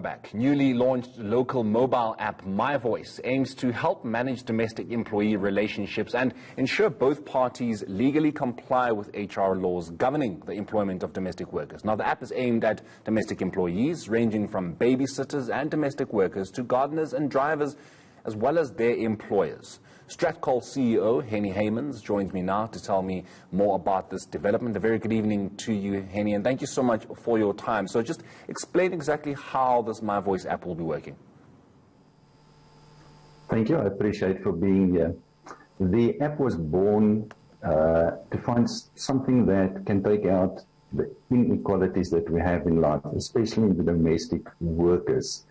Back. Newly launched local mobile app MiVoice aims to help manage domestic employee relationships and ensure both parties legally comply with HR laws governing the employment of domestic workers. Now, the app is aimed at domestic employees ranging from babysitters and domestic workers to gardeners and drivers, as well as their employers. StratCol CEO Hennie Heymans joins me now to tell me more about this development. A very good evening to you, Hennie, and thank you so much for your time. So just explain exactly how this MiVoice app will be working. Thank you. I appreciate for being here. The app was born to find something that can take out the inequalities that we have in life, especially in the domestic workers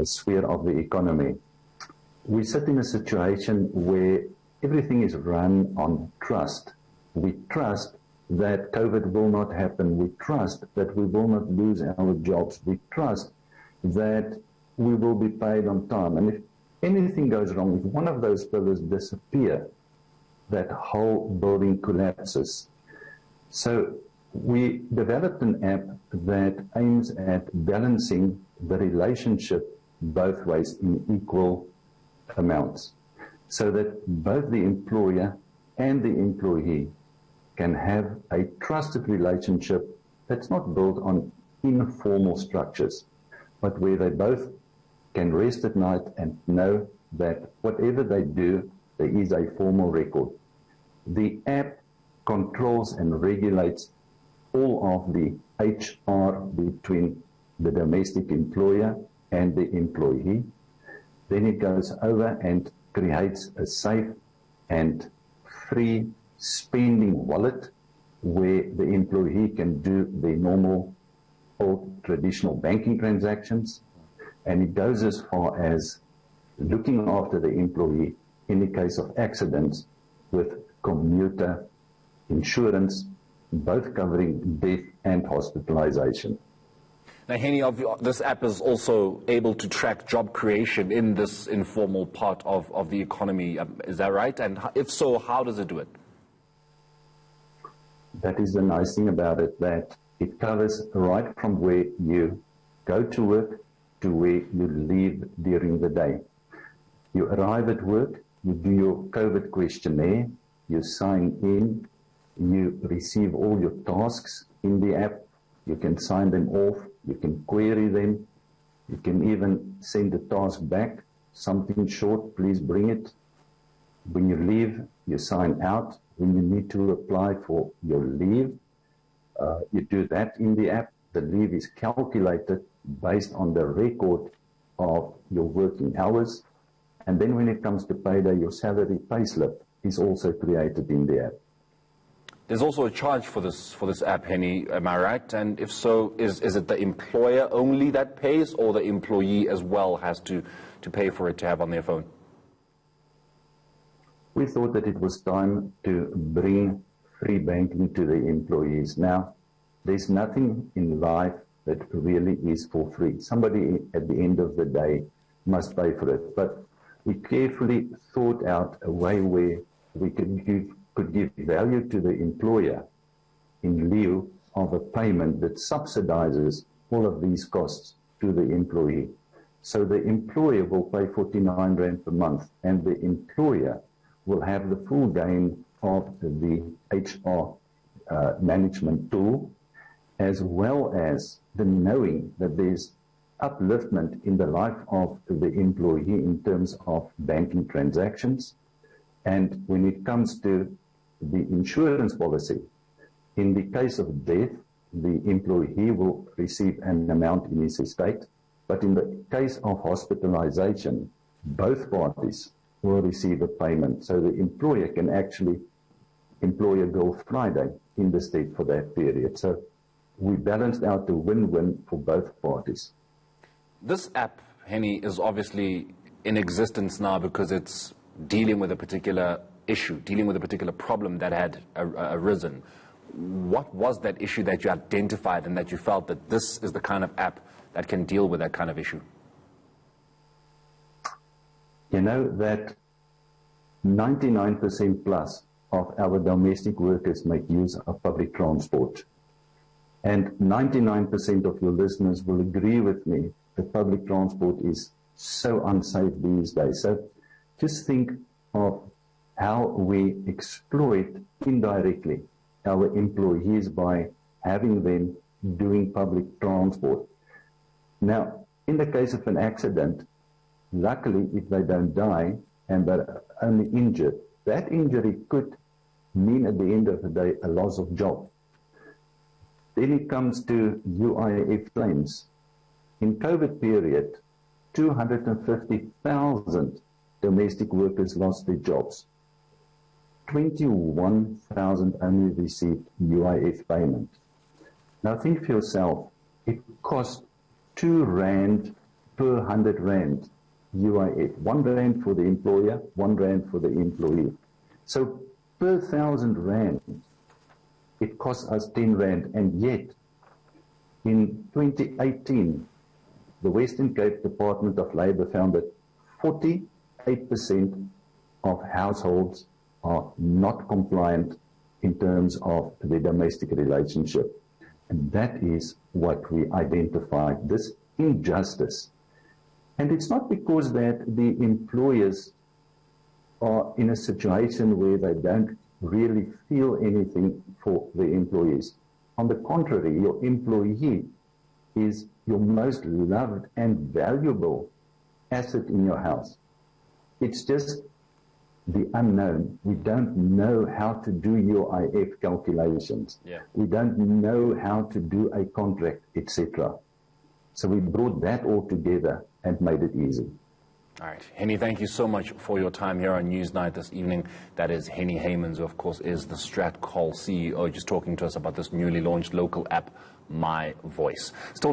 sphere of the economy. We sit in a situation where everything is run on trust. We trust that COVID will not happen. We trust that we will not lose our jobs. We trust that we will be paid on time. And if anything goes wrong, if one of those pillars disappear, that whole building collapses. So we developed an app that aims at balancing the relationship both ways in equal amounts, so that both the employer and the employee can have a trusted relationship that's not built on informal structures, but where they both can rest at night and know that whatever they do, there is a formal record. The app controls and regulates all of the HR between the domestic employer and the employee. Then it goes over and creates a safe and free spending wallet where the employee can do the normal old traditional banking transactions. And it goes as far as looking after the employee in the case of accidents with commuter insurance, both covering death and hospitalization. Now, Hennie, this app is also able to track job creation in this informal part of the economy. Is that right? And if so, how does it do it? That is the nice thing about it, that it covers right from where you go to work to where you leave during the day. You arrive at work, you do your COVID questionnaire, you sign in, you receive all your tasks in the app, you can sign them off, you can query them, you can even send the task back, something short, please bring it. When you leave, you sign out. When you need to apply for your leave, you do that in the app. The leave is calculated based on the record of your working hours. And then when it comes to payday, your salary payslip is also created in the app. There's also a charge for this app, Hennie, am I right? And if so, is it the employer only that pays, or the employee as well has to pay for it to have on their phone? We thought that it was time to bring free banking to the employees. Now, there's nothing in life that really is for free. Somebody at the end of the day must pay for it. But we carefully thought out a way where we could give value to the employer in lieu of a payment that subsidizes all of these costs to the employee. So the employer will pay 49 Rand per month, and the employer will have the full gain of the HR management tool, as well as the knowing that there's upliftment in the life of the employee in terms of banking transactions. And when it comes to the insurance policy, in the case of death, the employee will receive an amount in his estate. But in the case of hospitalization, both parties will receive a payment. So the employer can actually employ a Girl Friday in the state for that period. So we balanced out the win-win for both parties. This app, Hennie, is obviously in existence now because it's dealing with a particular issue, dealing with a particular problem that had arisen. What was that issue that you identified and that you felt that this is the kind of app that can deal with that kind of issue? You know that 99% plus of our domestic workers make use of public transport. And 99% of your listeners will agree with me the public transport is so unsafe these days. So just think of how we exploit indirectly our employees by having them doing public transport. Now, in the case of an accident, luckily, if they don't die and they're only injured, that injury could mean at the end of the day a loss of job. Then it comes to UIF claims. In COVID period, 250,000 domestic workers lost their jobs. 21,000 only received UIF payment. Now think for yourself, it costs 2 rand per 100 rand UIF. 1 rand for the employer, 1 rand for the employee. So per 1,000 rand, it costs us 10 rand, and yet in 2018, the Western Cape Department of Labour found that 48% of households are not compliant in terms of the domestic relationship. And that is what we identified, this injustice. And it's not because that the employers are in a situation where they don't really feel anything for the employees. On the contrary, your employee is your most loved and valuable asset in your house. It's just the unknown. We don't know how to do UIF calculations. We don't know how to do a contract, etc. So we brought that all together and made it easy. All right. Hennie, thank you so much for your time here on Newsnight this evening. That is Hennie Heymans, who of course is the StratCol CEO, just talking to us about this newly launched local app, MiVoice. Still